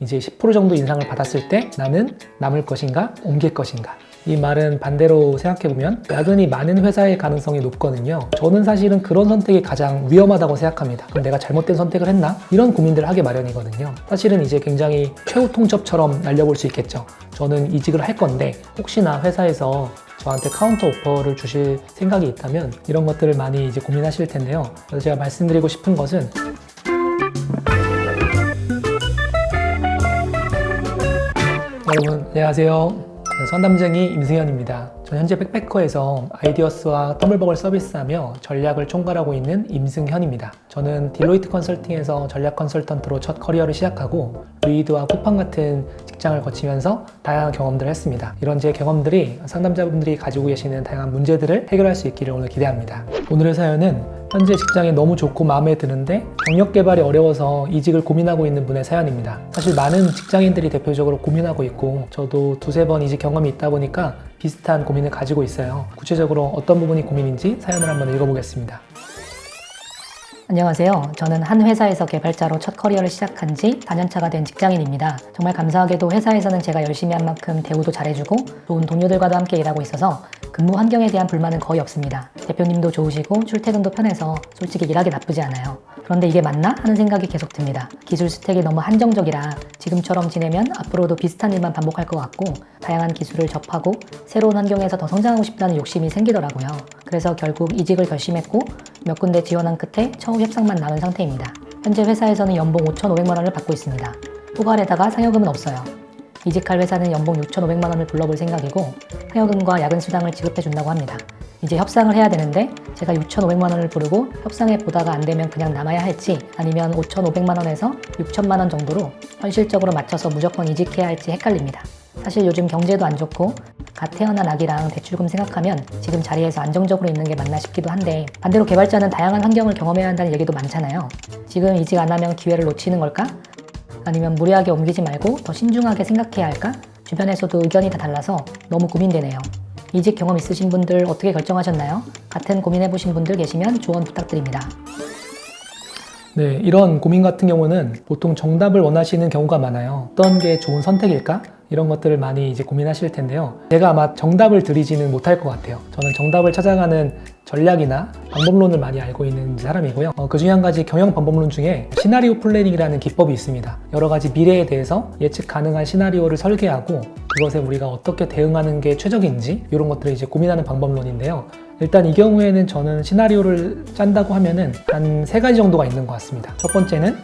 이제 10% 정도 인상을 받았을 때 나는 남을 것인가 옮길 것인가. 이 말은 반대로 생각해보면 야근이 많은 회사의 가능성이 높거든요. 저는 사실은 그런 선택이 가장 위험하다고 생각합니다. 그럼 내가 잘못된 선택을 했나? 이런 고민들을 하게 마련이거든요. 사실은 이제 굉장히 최후 통첩처럼 날려볼 수 있겠죠. 저는 이직을 할 건데 혹시나 회사에서 저한테 카운터 오퍼를 주실 생각이 있다면 이런 것들을 많이 이제 고민하실 텐데요. 그래서 제가 말씀드리고 싶은 것은 여러분 안녕하세요. 저는 선담쟁이 임승현입니다. 저는 현재 백패커에서 아이디어스와 터블벅을 서비스하며 전략을 총괄하고 있는 임승현입니다. 저는 딜로이트 컨설팅에서 전략 컨설턴트로 첫 커리어를 시작하고 루이드와 쿠팡 같은 직장을 거치면서 다양한 경험들을 했습니다. 이런 제 경험들이 상담자분들이 가지고 계시는 다양한 문제들을 해결할 수 있기를 오늘 기대합니다. 오늘의 사연은 현재 직장이 너무 좋고 마음에 드는데 경력 개발이 어려워서 이직을 고민하고 있는 분의 사연입니다. 사실 많은 직장인들이 대표적으로 고민하고 있고 저도 두세 번 이직 경험이 있다 보니까 비슷한 고민을 가지고 있어요. 구체적으로 어떤 부분이 고민인지 사연을 한번 읽어보겠습니다. 안녕하세요. 저는 한 회사에서 개발자로 첫 커리어를 시작한 지 4년차가 된 직장인입니다. 정말 감사하게도 회사에서는 제가 열심히 한 만큼 대우도 잘해주고 좋은 동료들과도 함께 일하고 있어서 근무 환경에 대한 불만은 거의 없습니다. 대표님도 좋으시고 출퇴근도 편해서 솔직히 일하기 나쁘지 않아요. 그런데 이게 맞나? 하는 생각이 계속 듭니다. 기술 스택이 너무 한정적이라 지금처럼 지내면 앞으로도 비슷한 일만 반복할 것 같고 다양한 기술을 접하고 새로운 환경에서 더 성장하고 싶다는 욕심이 생기더라고요. 그래서 결국 이직을 결심했고 몇 군데 지원한 끝에 처우 협상만 남은 상태입니다. 현재 회사에서는 연봉 5,500만 원을 받고 있습니다. 포괄에다가 상여금은 없어요. 이직할 회사는 연봉 6,500만 원을 불러볼 생각이고 상여금과 야근 수당을 지급해준다고 합니다. 이제 협상을 해야 되는데 제가 6,500만 원을 부르고 협상에 보다가 안 되면 그냥 남아야 할지 아니면 5,500만 원에서 6,000만 원 정도로 현실적으로 맞춰서 무조건 이직해야 할지 헷갈립니다. 사실 요즘 경제도 안 좋고 갓 태어난 아기랑 대출금 생각하면 지금 자리에서 안정적으로 있는 게 맞나 싶기도 한데 반대로 개발자는 다양한 환경을 경험해야 한다는 얘기도 많잖아요. 지금 이직 안 하면 기회를 놓치는 걸까? 아니면 무리하게 옮기지 말고 더 신중하게 생각해야 할까? 주변에서도 의견이 다 달라서 너무 고민되네요. 이직 경험 있으신 분들 어떻게 결정하셨나요? 같은 고민해보신 분들 계시면 조언 부탁드립니다. 네, 이런 고민 같은 경우는 보통 정답을 원하시는 경우가 많아요. 어떤 게 좋은 선택일까? 이런 것들을 많이 이제 고민하실 텐데요. 제가 아마 정답을 드리지는 못할 것 같아요. 저는 정답을 찾아가는 전략이나 방법론을 많이 알고 있는 사람이고요. 그 중에 한 가지 경영 방법론 중에 시나리오 플래닝이라는 기법이 있습니다. 여러 가지 미래에 대해서 예측 가능한 시나리오를 설계하고 그것에 우리가 어떻게 대응하는 게 최적인지 이런 것들을 이제 고민하는 방법론인데요. 일단 이 경우에는 저는 시나리오를 짠다고 하면은 한 세 가지 정도가 있는 것 같습니다. 첫 번째는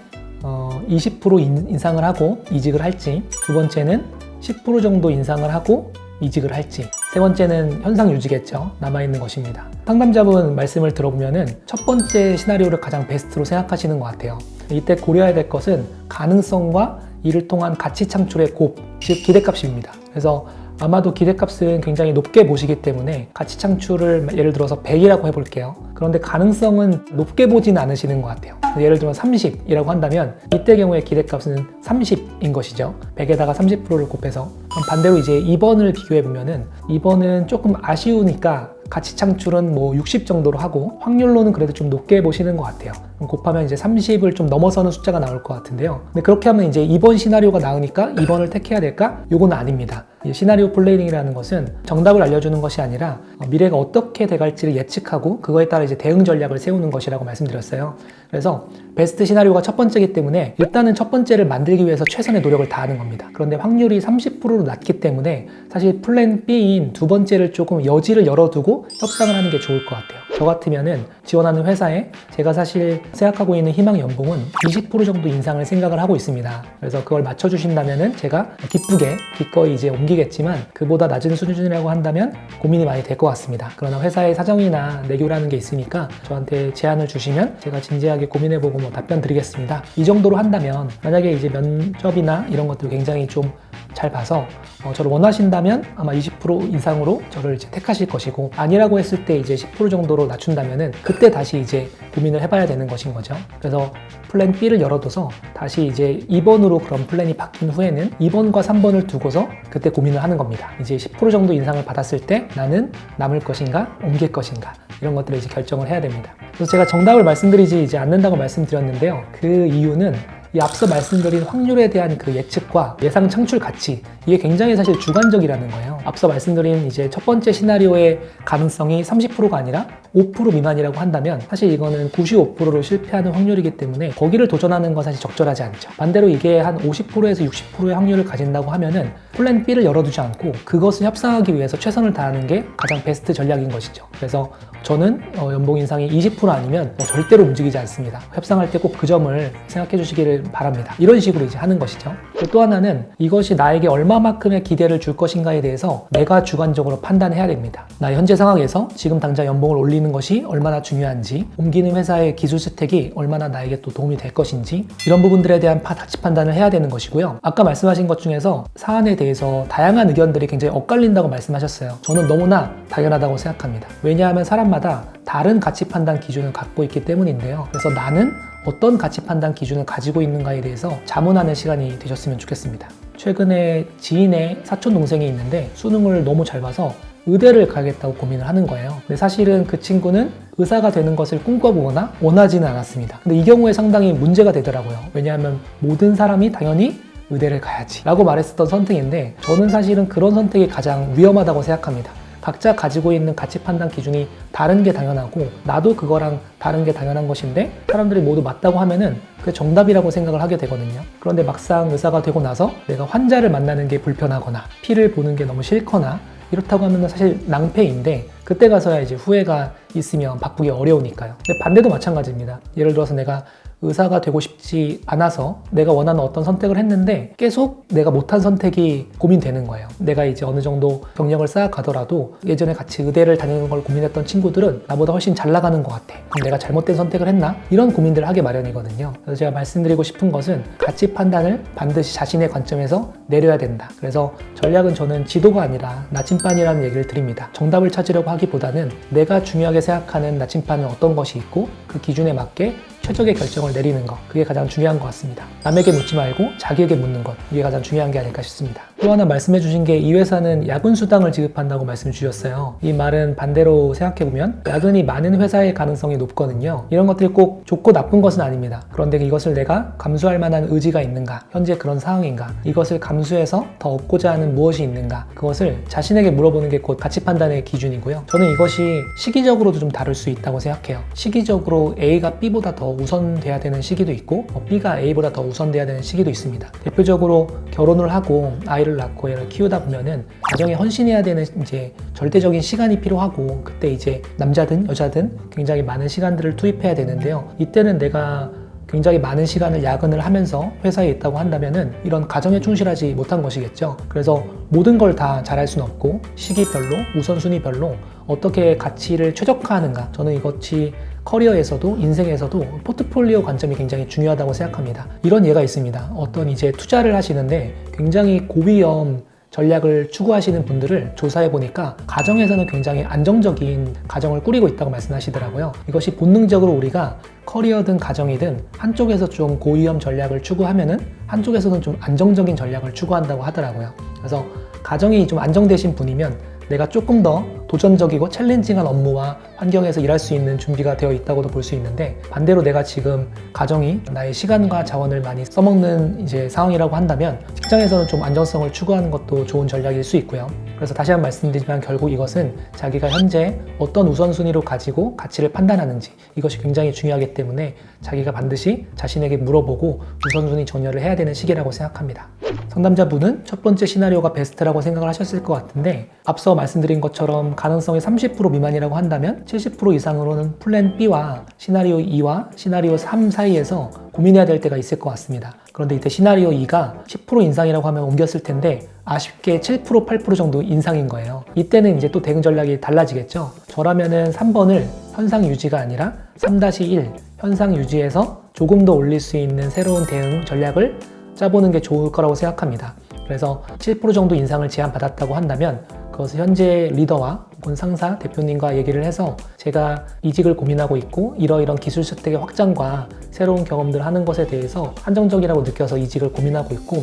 20% 인상을 하고 이직을 할지, 두 번째는 10% 정도 인상을 하고 이직을 할지, 세 번째는 현상 유지겠죠. 남아있는 것입니다. 상담자분 말씀을 들어보면은 첫 번째 시나리오를 가장 베스트로 생각하시는 것 같아요. 이때 고려해야 될 것은 가능성과 이를 통한 가치 창출의 곱, 즉 기대값입니다. 그래서 아마도 기대값은 굉장히 높게 보시기 때문에 가치 창출을 예를 들어서 100이라고 해볼게요. 그런데 가능성은 높게 보지는 않으시는 것 같아요. 예를 들면 30이라고 한다면 이때 경우에 기대값은 30인 것이죠. 100에다가 30%를 곱해서. 반대로 이제 2번을 비교해보면은 2번은 조금 아쉬우니까 가치 창출은 뭐 60 정도로 하고 확률로는 그래도 좀 높게 보시는 것 같아요. 곱하면 이제 30을 좀 넘어서는 숫자가 나올 것 같은데요. 근데 그렇게 하면 이제 2번 시나리오가 나으니까 2번을 택해야 될까? 요건 아닙니다. 시나리오 플래닝이라는 것은 정답을 알려주는 것이 아니라 미래가 어떻게 돼갈지를 예측하고 그거에 따라 이제 대응 전략을 세우는 것이라고 말씀드렸어요. 그래서 베스트 시나리오가 첫 번째이기 때문에 일단은 첫 번째를 만들기 위해서 최선의 노력을 다하는 겁니다. 그런데 확률이 30%로 낮기 때문에 사실 플랜 B인 두 번째를 조금 여지를 열어두고 협상을 하는 게 좋을 것 같아요. 저 같으면은 지원하는 회사에 제가 사실 생각하고 있는 희망 연봉은 20% 정도 인상을 생각을 하고 있습니다. 그래서 그걸 맞춰주신다면은 제가 기쁘게 기꺼이 이제 옮기겠지만 그보다 낮은 수준이라고 한다면 고민이 많이 될 것 같습니다. 그러나 회사의 사정이나 내교라는 게 있으니까 저한테 제안을 주시면 제가 진지하게 고민해보고 뭐 답변 드리겠습니다. 이 정도로 한다면 만약에 이제 면접이나 이런 것들 굉장히 좀 잘 봐서 저를 원하신다면 아마 20% 이상으로 저를 이제 택하실 것이고 아니라고 했을 때 이제 10% 정도로 낮춘다면은 그때 다시 이제 고민을 해봐야 되는 것인 거죠. 그래서 플랜 B를 열어둬서 다시 이제 2번으로 그런 플랜이 바뀐 후에는 2번과 3번을 두고서 그때 고민을 하는 겁니다. 이제 10% 정도 인상을 받았을 때 나는 남을 것인가 옮길 것인가 이런 것들을 이제 결정을 해야 됩니다. 그래서 제가 정답을 말씀드리지 않는다고 말씀드렸는데요. 그 이유는 이 앞서 말씀드린 확률에 대한 그 예측과 예상 창출 가치, 이게 굉장히 사실 주관적이라는 거예요. 앞서 말씀드린 이제 첫 번째 시나리오의 가능성이 30%가 아니라 5% 미만이라고 한다면 사실 이거는 95%로 실패하는 확률이기 때문에 거기를 도전하는 건 사실 적절하지 않죠. 반대로 이게 한 50%에서 60%의 확률을 가진다고 하면은 플랜 B를 열어두지 않고 그것을 협상하기 위해서 최선을 다하는 게 가장 베스트 전략인 것이죠. 그래서 저는 연봉 인상이 20% 아니면 절대로 움직이지 않습니다. 협상할 때 꼭 그 점을 생각해 주시기를 바랍니다. 이런 식으로 이제 하는 것이죠. 또 하나는 이것이 나에게 얼마만큼의 기대를 줄 것인가에 대해서 내가 주관적으로 판단해야 됩니다. 나의 현재 상황에서 지금 당장 연봉을 올리는 것이 얼마나 중요한지, 옮기는 회사의 기술 스택이 얼마나 나에게 또 도움이 될 것인지, 이런 부분들에 대한 가치 판단을 해야 되는 것이고요. 아까 말씀하신 것 중에서 사안에 대해서 다양한 의견들이 굉장히 엇갈린다고 말씀하셨어요. 저는 너무나 당연하다고 생각합니다. 왜냐하면 사람마다 다른 가치 판단 기준을 갖고 있기 때문인데요. 그래서 나는 어떤 가치 판단 기준을 가지고 있는가에 대해서 자문하는 시간이 되셨으면 좋겠습니다. 최근에 지인의 사촌 동생이 있는데 수능을 너무 잘 봐서 의대를 가겠다고 고민을 하는 거예요. 근데 사실은 그 친구는 의사가 되는 것을 꿈꿔보거나 원하지는 않았습니다. 근데 이 경우에 상당히 문제가 되더라고요. 왜냐하면 모든 사람이 당연히 의대를 가야지 라고 말했었던 선택인데, 저는 사실은 그런 선택이 가장 위험하다고 생각합니다. 각자 가지고 있는 가치 판단 기준이 다른 게 당연하고 나도 그거랑 다른 게 당연한 것인데 사람들이 모두 맞다고 하면은 그게 정답이라고 생각을 하게 되거든요. 그런데 막상 의사가 되고 나서 내가 환자를 만나는 게 불편하거나 피를 보는 게 너무 싫거나 이렇다고 하면 사실 낭패인데, 그때 가서야 이제 후회가 있으면 바꾸기 어려우니까요. 근데 반대도 마찬가지입니다. 예를 들어서 내가 의사가 되고 싶지 않아서 내가 원하는 어떤 선택을 했는데 계속 내가 못한 선택이 고민되는 거예요. 내가 이제 어느 정도 경력을 쌓아가더라도 예전에 같이 의대를 다니는 걸 고민했던 친구들은 나보다 훨씬 잘 나가는 것 같아. 그럼 내가 잘못된 선택을 했나? 이런 고민들을 하게 마련이거든요. 그래서 제가 말씀드리고 싶은 것은 가치 판단을 반드시 자신의 관점에서 내려야 된다. 그래서 전략은 저는 지도가 아니라 나침반이라는 얘기를 드립니다. 정답을 찾으려고 하기보다는 내가 중요하게 생각하는 나침반은 어떤 것이 있고 그 기준에 맞게 최적의 결정을 내리는 것, 그게 가장 중요한 것 같습니다. 남에게 묻지 말고 자기에게 묻는 것, 이게 가장 중요한 게 아닐까 싶습니다. 또 하나 말씀해 주신 게 이 회사는 야근 수당을 지급한다고 말씀 주셨어요. 이 말은 반대로 생각해보면 야근이 많은 회사의 가능성이 높거든요. 이런 것들이 꼭 좋고 나쁜 것은 아닙니다. 그런데 이것을 내가 감수할 만한 의지가 있는가, 현재 그런 상황인가, 이것을 감수해서 더 얻고자 하는 무엇이 있는가, 그것을 자신에게 물어보는 게 곧 가치 판단의 기준이고요. 저는 이것이 시기적으로도 좀 다를 수 있다고 생각해요. 시기적으로 A가 B보다 더 우선돼야 되는 시기도 있고 B가 A보다 더 우선돼야 되는 시기도 있습니다. 대표적으로 결혼을 하고 아이를 낳고 얘를 키우다 보면은 가정에 헌신해야 되는 이제 절대적인 시간이 필요하고, 그때 이제 남자든 여자든 굉장히 많은 시간들을 투입해야 되는데요. 이때는 내가 굉장히 많은 시간을 야근을 하면서 회사에 있다고 한다면은 이런 가정에 충실하지 못한 것이겠죠. 그래서 모든 걸 다 잘할 수는 없고 시기별로 우선순위별로 어떻게 가치를 최적화하는가, 저는 이것이 커리어에서도 인생에서도 포트폴리오 관점이 굉장히 중요하다고 생각합니다. 이런 예가 있습니다. 어떤 이제 투자를 하시는데 굉장히 고위험 전략을 추구하시는 분들을 조사해 보니까 가정에서는 굉장히 안정적인 가정을 꾸리고 있다고 말씀하시더라고요. 이것이 본능적으로 우리가 커리어든 가정이든 한쪽에서 좀 고위험 전략을 추구하면은 한쪽에서는 좀 안정적인 전략을 추구한다고 하더라고요. 그래서 가정이 좀 안정되신 분이면 내가 조금 더 도전적이고 챌린징한 업무와 환경에서 일할 수 있는 준비가 되어 있다고도 볼 수 있는데, 반대로 내가 지금 가정이 나의 시간과 자원을 많이 써먹는 이제 상황이라고 한다면 직장에서는 좀 안정성을 추구하는 것도 좋은 전략일 수 있고요. 그래서 다시 한번 말씀드리지만 결국 이것은 자기가 현재 어떤 우선순위로 가지고 가치를 판단하는지, 이것이 굉장히 중요하기 때문에 자기가 반드시 자신에게 물어보고 우선순위 정렬을 해야 되는 시기라고 생각합니다. 상담자분은 첫 번째 시나리오가 베스트라고 생각을 하셨을 것 같은데, 앞서 말씀드린 것처럼 가능성이 30% 미만이라고 한다면 70% 이상으로는 플랜 B와 시나리오 2와 시나리오 3 사이에서 고민해야 될 때가 있을 것 같습니다. 그런데 이때 시나리오 2가 10% 인상이라고 하면 옮겼을 텐데 아쉽게 7%, 8% 정도 인상인 거예요. 이때는 이제 또 대응 전략이 달라지겠죠. 저라면은 3번을 현상 유지가 아니라 3-1 현상 유지에서 조금 더 올릴 수 있는 새로운 대응 전략을 짜보는 게 좋을 거라고 생각합니다. 그래서 7% 정도 인상을 제안받았다고 한다면 그것을 현재 리더와 혹은 상사, 대표님과 얘기를 해서 제가 이직을 고민하고 있고 이러이런 기술 습득의 확장과 새로운 경험들을 하는 것에 대해서 한정적이라고 느껴서 이직을 고민하고 있고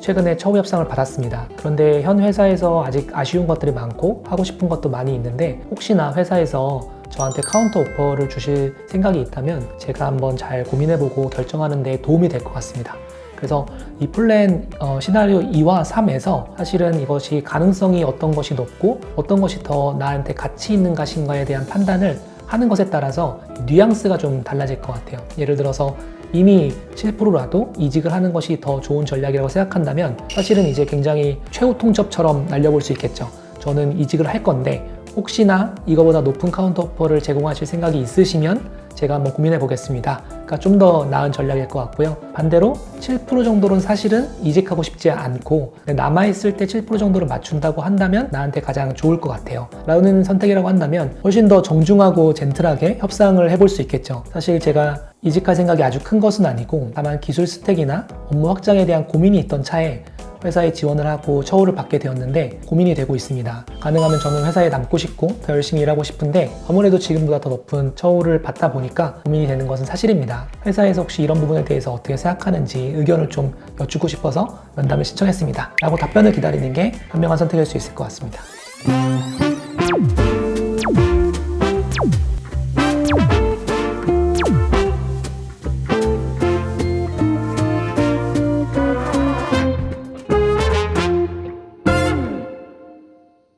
최근에 처우 협상을 받았습니다. 그런데 현 회사에서 아직 아쉬운 것들이 많고 하고 싶은 것도 많이 있는데 혹시나 회사에서 저한테 카운터 오퍼를 주실 생각이 있다면 제가 한번 잘 고민해보고 결정하는 데 도움이 될 것 같습니다. 그래서 이 플랜 시나리오 2와 3에서 사실은 이것이 가능성이 어떤 것이 높고 어떤 것이 더 나한테 가치 있는 것인가에 대한 판단을 하는 것에 따라서 뉘앙스가 좀 달라질 것 같아요. 예를 들어서 이미 7%라도 이직을 하는 것이 더 좋은 전략이라고 생각한다면 사실은 이제 굉장히 최후 통첩처럼 날려볼 수 있겠죠. 저는 이직을 할 건데 혹시나 이거보다 높은 카운터 오퍼를 제공하실 생각이 있으시면 제가 한번 고민해 보겠습니다. 그러니까 좀 더 나은 전략일 것 같고요. 반대로 7% 정도는 사실은 이직하고 싶지 않고 남아있을 때 7% 정도를 맞춘다고 한다면 나한테 가장 좋을 것 같아요. 라는 선택이라고 한다면 훨씬 더 정중하고 젠틀하게 협상을 해볼 수 있겠죠. 사실 제가 이직할 생각이 아주 큰 것은 아니고 다만 기술 스택이나 업무 확장에 대한 고민이 있던 차에 회사에 지원을 하고 처우를 받게 되었는데 고민이 되고 있습니다. 가능하면 저는 회사에 남고 싶고 더 열심히 일하고 싶은데 아무래도 지금보다 더 높은 처우를 받다 보니까 고민이 되는 것은 사실입니다. 회사에서 혹시 이런 부분에 대해서 어떻게 생각하는지 의견을 좀 여쭙고 싶어서 면담을 신청했습니다. 라고 답변을 기다리는 게 현명한 선택일 수 있을 것 같습니다.